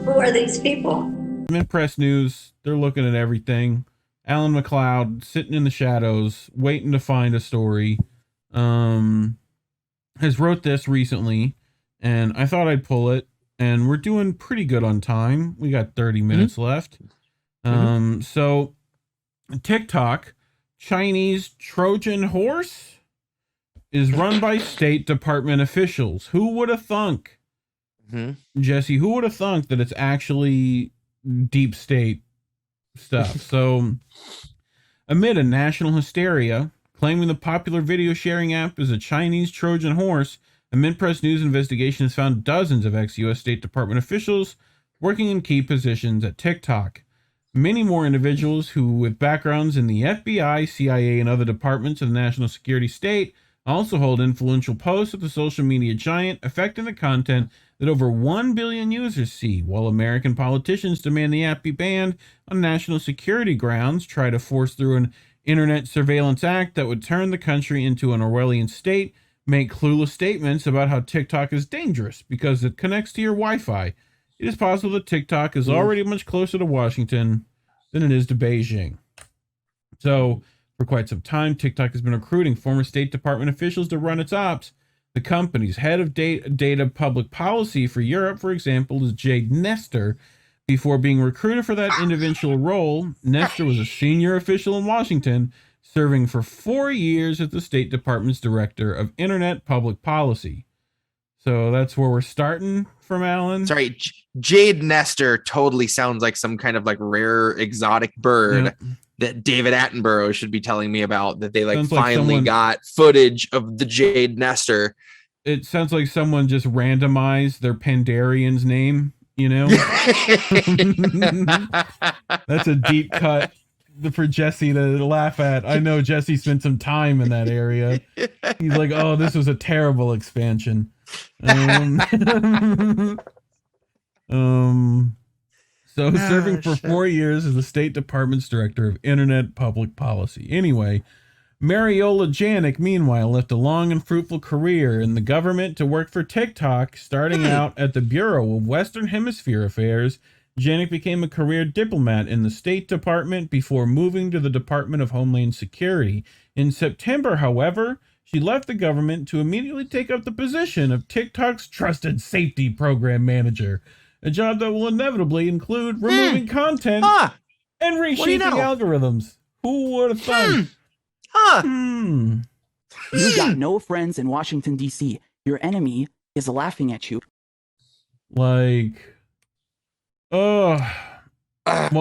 Who are these people? Press news. They're looking at everything. Alan McLeod sitting in the shadows, waiting to find a story. Has wrote this recently, and I thought I'd pull it. And we're doing pretty good on time. We got 30 minutes left. So TikTok, Chinese Trojan horse, is run by State Department officials. Who would have thunk, Jesse? Who would have thunk that it's actually deep state stuff? So, amid a national hysteria claiming the popular video sharing app is a Chinese Trojan horse, a Mint-Press News investigation has found dozens of ex-U.S. State Department officials working in key positions at TikTok. Many more individuals who, with backgrounds in the FBI, CIA, and other departments of the national security state, also hold influential posts at the social media giant, affecting the content that over 1 billion users see, while American politicians demand the app be banned on national security grounds, try to force through an Internet Surveillance Act that would turn the country into an Orwellian state, make clueless statements about how TikTok is dangerous because it connects to your Wi-Fi. It is possible that TikTok is already much closer to Washington than it is to Beijing. So, for quite some time, TikTok has been recruiting former State Department officials to run its ops. The company's head of data public policy for Europe, for example, is Jade Nestor. Before being recruited for that individual role, Nestor was a senior official in Washington, serving for 4 years as the State Department's Director of Internet Public Policy. So that's where we're starting from, Alan. Sorry, Jade Nestor totally sounds like some kind of like rare exotic bird that David Attenborough should be telling me about, that they like finally got footage of the Jade Nestor. It sounds like someone just randomized their Pandarian's name, you know? That's a deep cut for Jesse to laugh at. I know Jesse spent some time in that area. He's like, oh, this was a terrible expansion. Serving for 4 years as the State Department's Director of Internet Public Policy. Anyway, Mariola Janik, meanwhile, left a long and fruitful career in the government to work for TikTok, starting out at the Bureau of Western Hemisphere Affairs. Janik became a career diplomat in the State Department before moving to the Department of Homeland Security. In September, however, she left the government to immediately take up the position of TikTok's Trusted Safety Program Manager, a job that will inevitably include removing content and reshaping algorithms. Who would have thought? You got no friends in Washington, D.C. Your enemy is laughing at you. Like, well,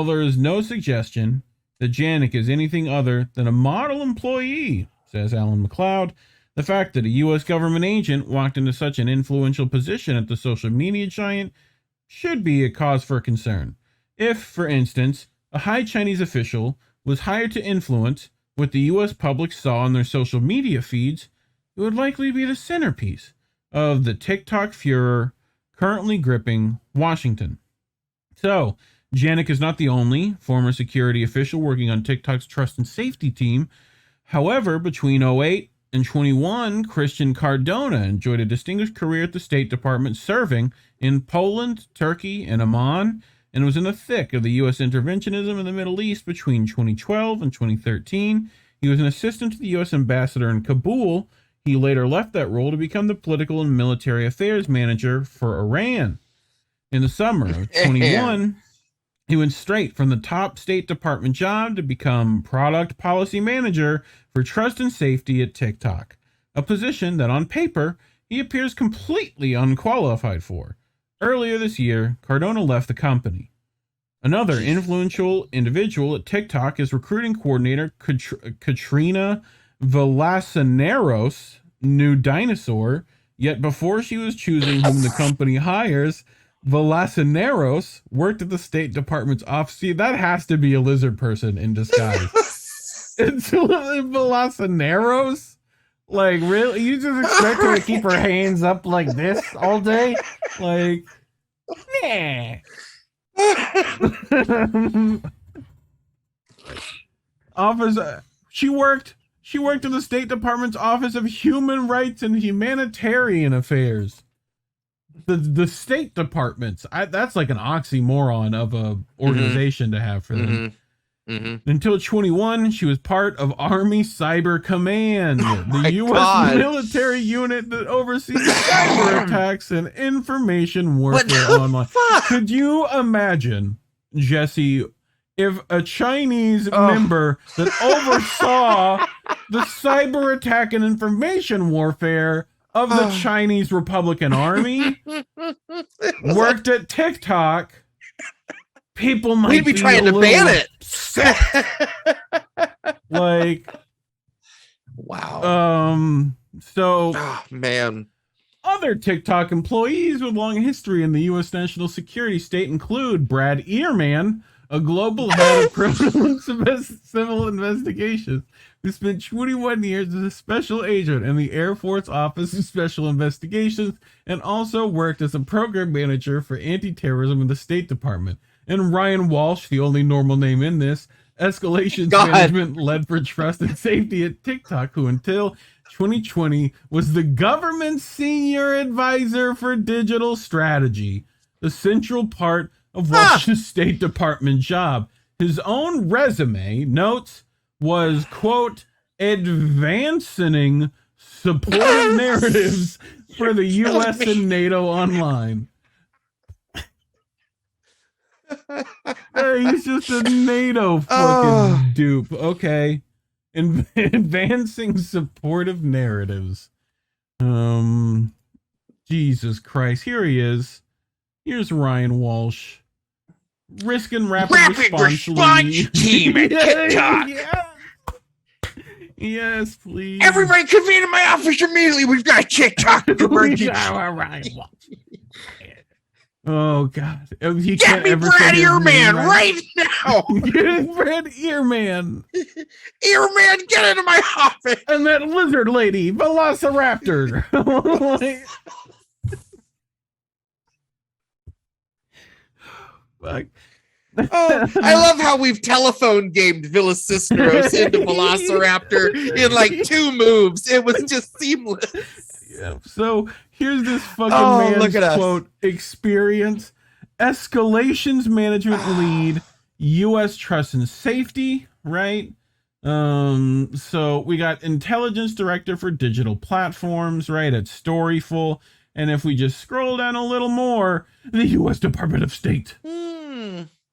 there is no suggestion that Janik is anything other than a model employee, says Alan McLeod. The fact that a U.S. government agent walked into such an influential position at the social media giant should be a cause for concern. If, for instance, a high Chinese official was hired to influence what the U.S. public saw on their social media feeds, it would likely be the centerpiece of the TikTok furor currently gripping Washington. So, Janik is not the only former security official working on TikTok's trust and safety team. However, between 2008 and 2021, Christian Cardona enjoyed a distinguished career at the State Department, serving in Poland, Turkey, and Oman, and was in the thick of the U.S. interventionism in the Middle East between 2012 and 2013. He was an assistant to the U.S. ambassador in Kabul. He later left that role to become the political and military affairs manager for Iran. In the summer of 21, he went straight from the top State Department job to become product policy manager for trust and safety at TikTok, a position that on paper he appears completely unqualified for. Earlier this year, Cardona left the company. Another influential individual at TikTok is recruiting coordinator Katrina Valasaneros, new dinosaur, yet before she was choosing whom the company hires, Valasaneros worked at the State Department's office. See, that has to be a lizard person in disguise. It's Valasaneros? Like, really? You just expect her to keep her hands up like this all day? Like, nah. Office, she worked She worked in the State Department's Office of Human Rights and Humanitarian Affairs. The State Departments. That's like an oxymoron of a organization to have for them. Until 21, she was part of Army Cyber Command, the U.S. military unit that oversees cyber attacks and information warfare online. Could you imagine, Jesse, if a Chinese member that oversaw the cyber attack and information warfare of the Chinese Republican Army worked at TikTok? People might We'd be trying to ban it. Like, wow. So, man. Other TikTok employees with long history in the U.S. national security state include Brad Earman, a global head of criminal and civil investigations, who spent 21 years as a special agent in the Air Force Office of Special Investigations and also worked as a program manager for anti-terrorism in the State Department. And Ryan Walsh, the only normal name in this, escalations management led for trust and safety at TikTok, who until 2020 was the government's senior advisor for digital strategy, the central part of Walsh's State Department job. His own resume notes was, quote, advancing supportive narratives for the U.S. and NATO online. He's just a NATO fucking dupe. Okay. Advancing supportive narratives. Jesus Christ. Here he is. Here's Ryan Walsh. Risking rapid response team at TikTok. Yes, please. Everybody convene in my office immediately. We've got a TikTok emergency. Ryan Walsh. Oh God! He Get can't me ever Brad say his Earman name right now. Get Brad Earman. Earman, get into my office. And that lizard lady, Velociraptor. Fuck. I love how we've telephone gamed Velocistros into Velociraptor in like 2 moves. It was just seamless. Yeah. So here's this fucking man's quote experience. Escalations management lead, U.S. trust and safety, right? So we got intelligence director for digital platforms, right, at Storyful. And if we just scroll down a little more, the U.S. Department of State.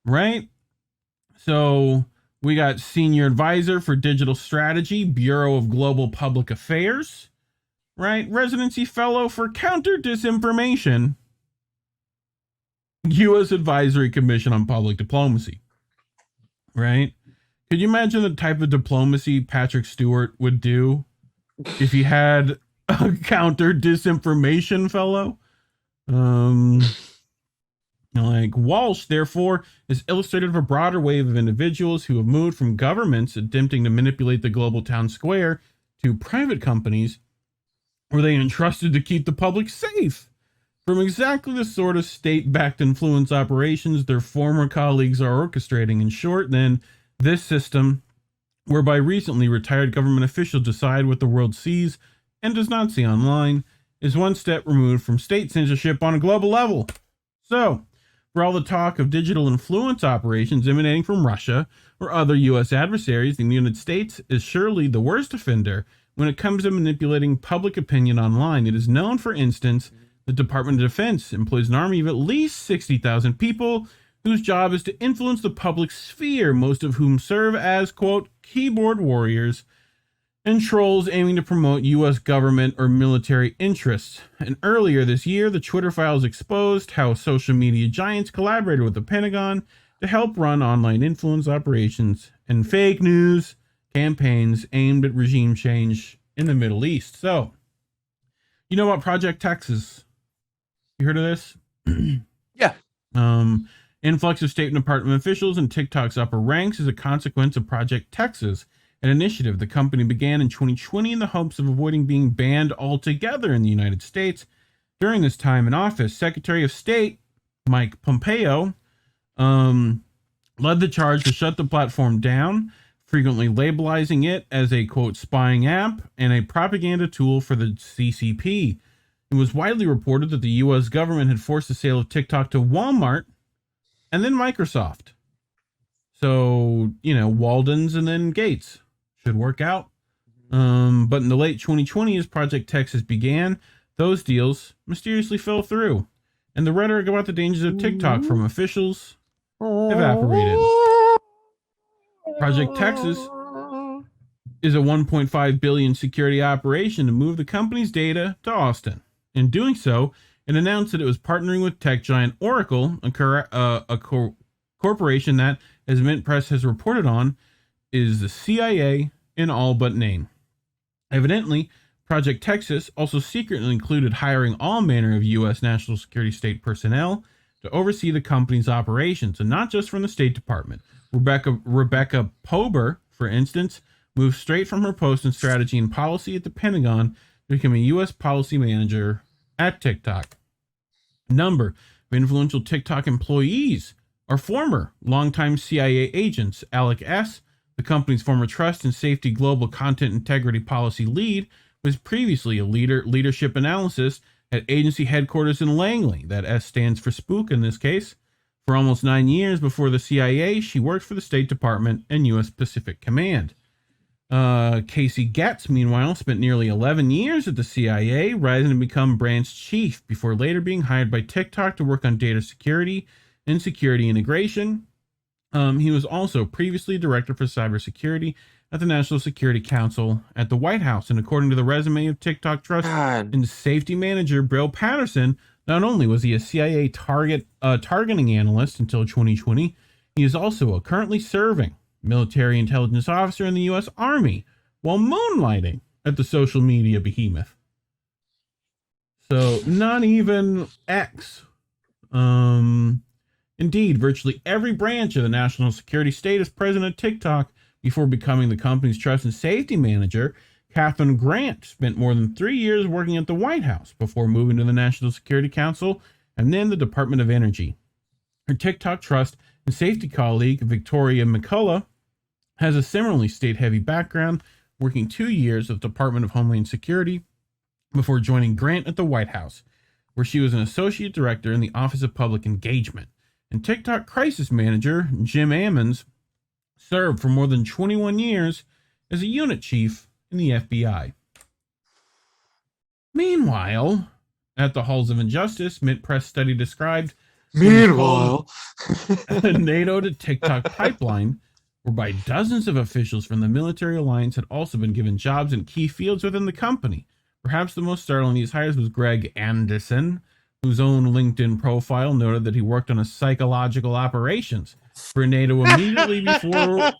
Right? So we got senior advisor for digital strategy, Bureau of Global Public Affairs. Right? Residency fellow for counter disinformation, U.S. Advisory Commission on Public Diplomacy. Right? Could you imagine the type of diplomacy Patrick Stewart would do if he had a counter disinformation fellow? Like Walsh, therefore, is illustrative of a broader wave of individuals who have moved from governments attempting to manipulate the global town square to private companies were they entrusted to keep the public safe from exactly the sort of state-backed influence operations their former colleagues are orchestrating. In short, then, this system, whereby recently retired government officials decide what the world sees and does not see online, is one step removed from state censorship on a global level. So, for all the talk of digital influence operations emanating from Russia or other U.S. adversaries, the United States is surely the worst offender when it comes to manipulating public opinion online. It is known, for instance, the Department of Defense employs an army of at least 60,000 people whose job is to influence the public sphere, most of whom serve as, quote, keyboard warriors and trolls aiming to promote U.S. government or military interests. And earlier this year, the Twitter files exposed how social media giants collaborated with the Pentagon to help run online influence operations and fake news campaigns aimed at regime change in the Middle East. So, you know about Project Texas? You heard of this? Yeah. Influx of State Department officials in TikTok's upper ranks is a consequence of Project Texas, an initiative the company began in 2020 in the hopes of avoiding being banned altogether in the United States. During this time in office, Secretary of State Mike Pompeo led the charge to shut the platform down frequently labelizing it as a, quote, spying app and a propaganda tool for the CCP. It was widely reported that the U.S. government had forced the sale of TikTok to Walmart and then Microsoft. So, Walden's and then Gates should work out. But in the late 2020, as Project Texas began, those deals mysteriously fell through. And the rhetoric about the dangers of TikTok from officials evaporated. Project Texas is a $1.5 billion security operation to move the company's data to Austin. In doing so, it announced that it was partnering with tech giant Oracle, a corporation that, as Mint Press has reported on, is the CIA in all but name. Evidently, Project Texas also secretly included hiring all manner of U.S. national security state personnel to oversee the company's operations, and not just from the State Department. Rebecca Pober, for instance, moved straight from her post in strategy and policy at the Pentagon to become a U.S. policy manager at TikTok. A number of influential TikTok employees are former longtime CIA agents. Alec S., the company's former trust and safety global content integrity policy lead, was previously a leadership analyst at agency headquarters in Langley. That S stands for spook in this case. For almost 9 years before the CIA, she worked for the State Department and U.S. Pacific Command. Casey Getz, meanwhile, spent nearly 11 years at the CIA, rising to become branch chief before later being hired by TikTok to work on data security and security integration. He was also previously director for cybersecurity at the National Security Council at the White House. And according to the resume of TikTok Trust and safety manager Bill Patterson, not only was he a CIA targeting analyst until 2020, he is also a currently serving military intelligence officer in the U.S. Army while moonlighting at the social media behemoth. So not even X. Indeed, virtually every branch of the national security state is present at TikTok. Before becoming the company's trust and safety manager, Catherine Grant spent more than 3 years working at the White House before moving to the National Security Council and then the Department of Energy. Her TikTok trust and safety colleague, Victoria McCullough, has a similarly state-heavy background, working 2 years at the Department of Homeland Security before joining Grant at the White House, where she was an associate director in the Office of Public Engagement. And TikTok crisis manager Jim Ammons served for more than 21 years as a unit chief in the FBI. Meanwhile, at the Halls of Injustice, Mint Press study described Meanwhile, a NATO to TikTok pipeline, whereby dozens of officials from the military alliance had also been given jobs in key fields within the company. Perhaps the most startling of these hires was Greg Anderson, whose own LinkedIn profile noted that he worked on a psychological operations for NATO immediately before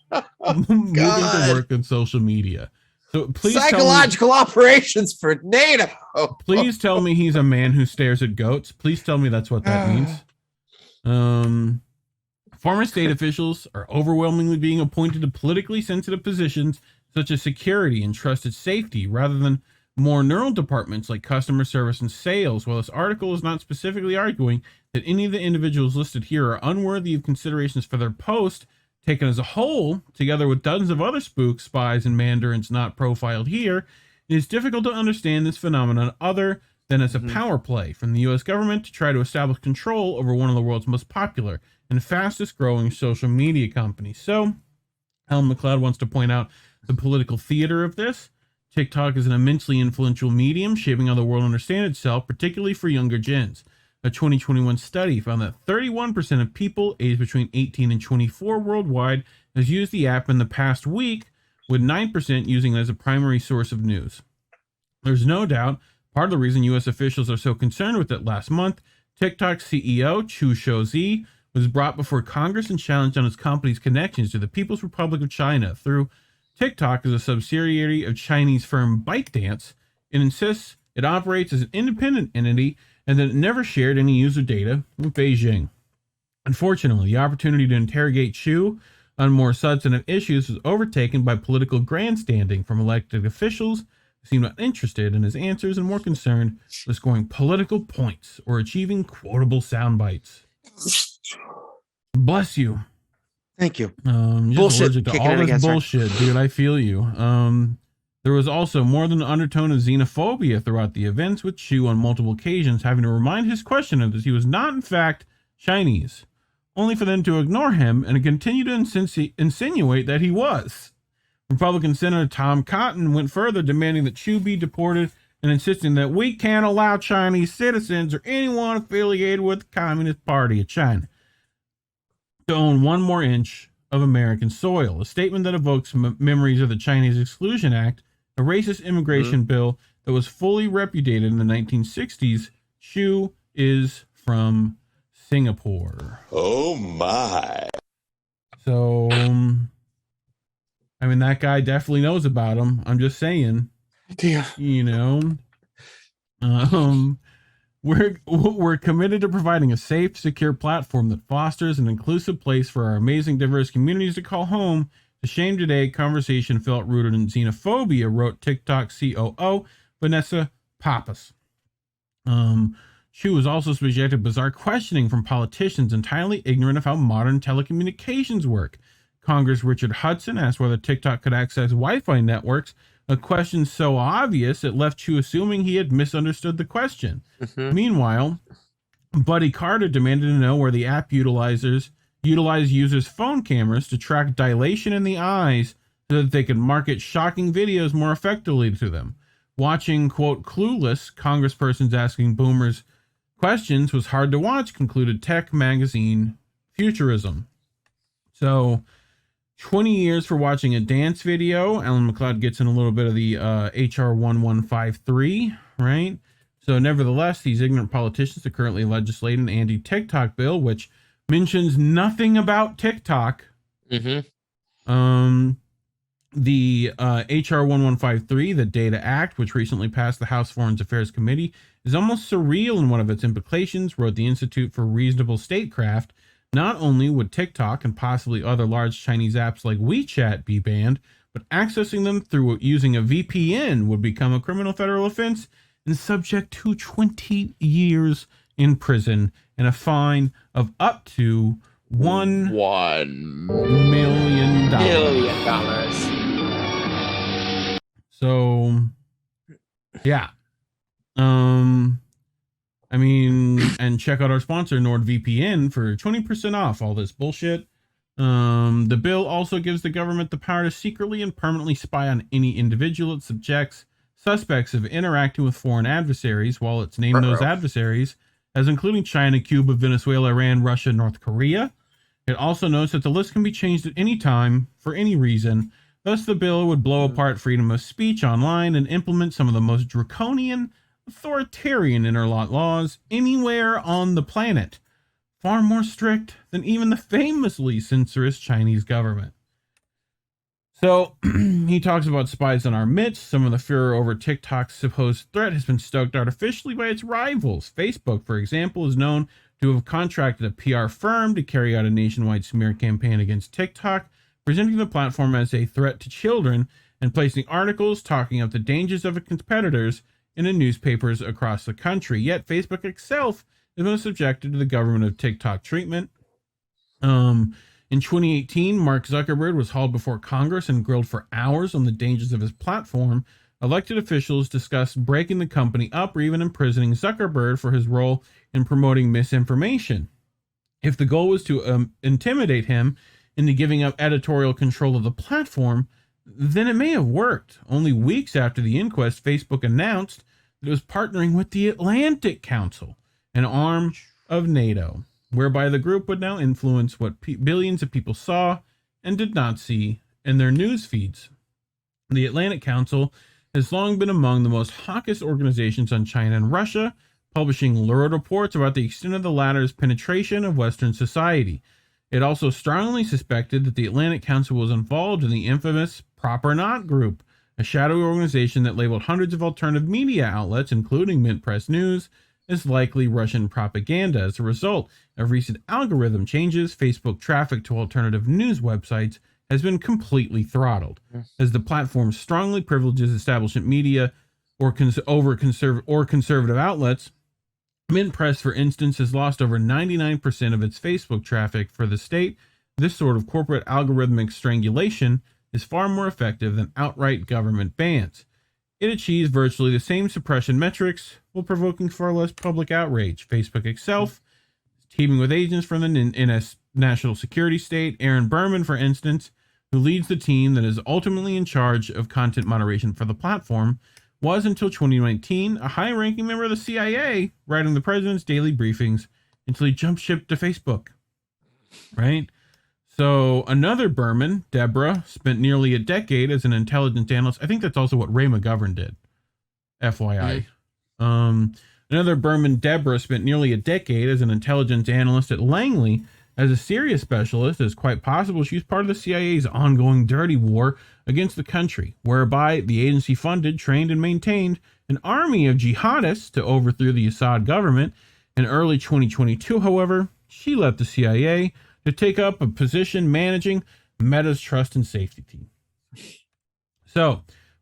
moving to work in social media. So please psychological operations for NATO. Please tell me he's a man who stares at goats. Please tell me that's what that means. Former state officials are overwhelmingly being appointed to politically sensitive positions such as security and trusted safety rather than more neural departments like customer service and sales. While this article is not specifically arguing that any of the individuals listed here are unworthy of considerations for their post, taken as a whole, together with dozens of other spooks, spies, and mandarins not profiled here, it is difficult to understand this phenomenon other than as a power play from the U.S. government to try to establish control over one of the world's most popular and fastest growing social media companies. So, Alan McLeod wants to point out the political theater of this. TikTok is an immensely influential medium, shaping how the world understands itself, particularly for younger gens. A 2021 study found that 31% of people aged between 18 and 24 worldwide has used the app in the past week, with 9% using it as a primary source of news. There's no doubt part of the reason U.S. officials are so concerned with it. Last month, TikTok CEO Chu Shouzi was brought before Congress and challenged on his company's connections to the People's Republic of China through TikTok is a subsidiary of Chinese firm ByteDance and insists it operates as an independent entity and that it never shared any user data with Beijing. Unfortunately, the opportunity to interrogate Xu on more substantive issues was overtaken by political grandstanding from elected officials who seemed uninterested in his answers and more concerned with scoring political points or achieving quotable sound bites. Bless you. Thank you. Just Bullshit. allergic to Kicking all it this again, sorry. bullshit, dude. I feel you. There was also more than an undertone of xenophobia throughout the events, with Chu on multiple occasions having to remind his questioners that he was not, in fact, Chinese, only for them to ignore him and continue to insinuate that he was. Republican Senator Tom Cotton went further, demanding that Chu be deported and insisting that we can't allow Chinese citizens or anyone affiliated with the Communist Party of China to own one more inch of American soil, a statement that evokes memories of the Chinese Exclusion Act, a racist immigration bill that was fully repudiated in the 1960s. Chu is from Singapore. Oh my. So, I mean, that guy definitely knows about him. I'm just saying, you know, we're committed to providing a safe, secure platform that fosters an inclusive place for our amazing, diverse communities to call home. The Shame Today conversation felt rooted in xenophobia, wrote TikTok COO Vanessa Pappas. Chu was also subjected to bizarre questioning from politicians entirely ignorant of how modern telecommunications work. Congress Richard Hudson asked whether TikTok could access Wi-Fi networks, a question so obvious it left Chu assuming he had misunderstood the question. Meanwhile, Buddy Carter demanded to know where the app utilize users' phone cameras to track dilation in the eyes so that they could market shocking videos more effectively to them. Watching, quote, clueless congresspersons asking boomers questions was hard to watch, concluded tech magazine Futurism. So, 20 years for watching a dance video. Alan McLeod gets in a little bit of the HR 1153, right? So, nevertheless, these ignorant politicians are currently legislating an anti-TikTok bill, which mentions nothing about TikTok. The HR 1153, the Data Act, which recently passed the House Foreign Affairs Committee, is almost surreal in one of its implications, wrote the Institute for Reasonable Statecraft. Not only would TikTok and possibly other large Chinese apps like WeChat be banned, but accessing them through using a VPN would become a criminal federal offense and subject to 20 years in prison and a fine of up to $1 million. So, yeah. I mean, and check out our sponsor, NordVPN, for 20% off all this bullshit. The bill also gives the government the power to secretly and permanently spy on any individual it subjects suspects of interacting with foreign adversaries, while it's named those adversaries as including China, Cuba, Venezuela, Iran, Russia, North Korea. It also notes that the list can be changed at any time for any reason. Thus, the bill would blow apart freedom of speech online and implement some of the most draconian, authoritarian internet laws anywhere on the planet, far more strict than even the famously censorious Chinese government. So he talks about spies in our midst. Some of the furor over TikTok's supposed threat has been stoked artificially by its rivals. Facebook, for example, is known to have contracted a PR firm to carry out a nationwide smear campaign against TikTok, presenting the platform as a threat to children and placing articles talking up the dangers of its competitors in the newspapers across the country. Yet Facebook itself has been subjected to the government of TikTok treatment. In 2018, Mark Zuckerberg was hauled before Congress and grilled for hours on the dangers of his platform. Elected officials discussed breaking the company up or even imprisoning Zuckerberg for his role in promoting misinformation. If the goal was to intimidate him into giving up editorial control of the platform, then it may have worked. Only weeks after the inquest, Facebook announced that it was partnering with the Atlantic Council, an arm of NATO, whereby the group would now influence what billions of people saw and did not see in their news feeds. The Atlantic Council has long been among the most hawkish organizations on China and Russia, publishing lurid reports about the extent of the latter's penetration of Western society. It also strongly suspected that the Atlantic Council was involved in the infamous Proper Not Group, a shadowy organization that labeled hundreds of alternative media outlets, including Mint Press News, as likely Russian propaganda. As a result of recent algorithm changes, Facebook traffic to alternative news websites has been completely throttled, as the platform strongly privileges establishment media over conservative outlets. Mint Press, for instance, has lost over 99% of its Facebook traffic for the state This sort of corporate algorithmic strangulation is far more effective than outright government bans. It achieves virtually the same suppression metrics while provoking far less public outrage. Facebook itself is teaming with agents from the national security state. Aaron Berman, for instance, who leads the team that is ultimately in charge of content moderation for the platform, was until 2019 a high-ranking member of the CIA, writing the president's daily briefings until he jumped ship to Facebook. Right? So another Berman, Deborah, spent nearly a decade as an intelligence analyst. I think that's also what Ray McGovern did, FYI. Another Berman, Deborah, spent nearly a decade as an intelligence analyst at Langley. As a Syria specialist, it's quite possible she's part of the CIA's ongoing dirty war against the country, whereby the agency funded, trained, and maintained an army of jihadists to overthrow the Assad government. In early 2022, however, she left the CIA to take up a position managing Meta's trust and safety team. So,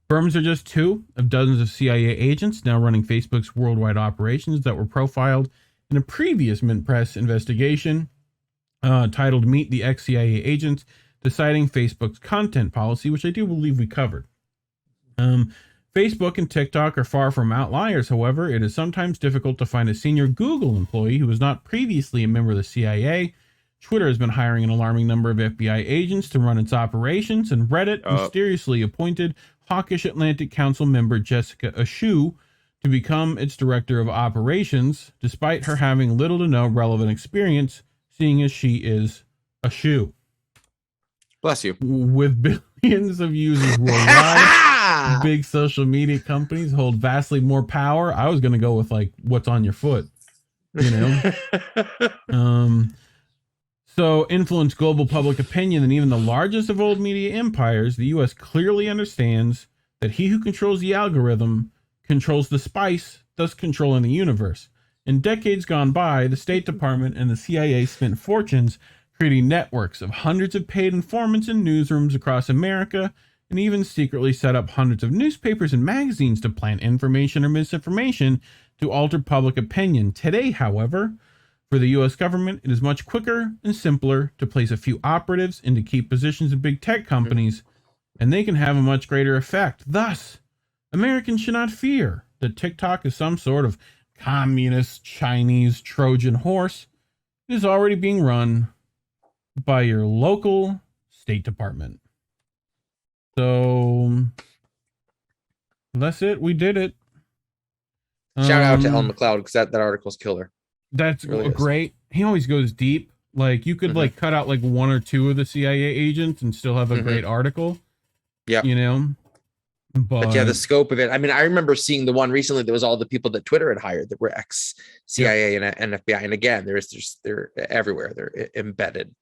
Bermans are just two of dozens of CIA agents now running Facebook's worldwide operations that were profiled in a previous Mint Press investigation titled Meet the Ex-CIA Agents Deciding Facebook's Content Policy, which I do believe we covered. Facebook and TikTok are far from outliers, however. It is sometimes difficult to find a senior Google employee who was not previously a member of the CIA. Twitter has been hiring an alarming number of FBI agents to run its operations, and Reddit mysteriously appointed hawkish Atlantic Council member Jessica Ashu to become its director of operations, despite her having little to no relevant experience, seeing as she is a shoe. Bless you. With billions of users worldwide, big social media companies hold vastly more power. I was going to go with like what's on your foot, you know? So influence global public opinion and even the largest of old media empires, the U.S. clearly understands that he who controls the algorithm controls the spice, thus controlling the universe. In decades gone by, the State Department and the CIA spent fortunes creating networks of hundreds of paid informants in newsrooms across America, and even secretly set up hundreds of newspapers and magazines to plant information or misinformation to alter public opinion. Today, however, for the U.S. government, it is much quicker and simpler to place a few operatives into key positions in big tech companies, and they can have a much greater effect. Thus, Americans should not fear that TikTok is some sort of communist Chinese Trojan horse. It is already being run by your local State Department. So that's it. We did it. Shout out to Ellen McLeod, because that article's killer. That's really great. He always goes deep. Like you could like cut out like one or two of the CIA agents and still have a great article. Yeah. You know, but yeah, the scope of it. I mean, I remember seeing the one recently that was all the people that Twitter had hired that were ex CIA and FBI. And again, they're everywhere. They're embedded.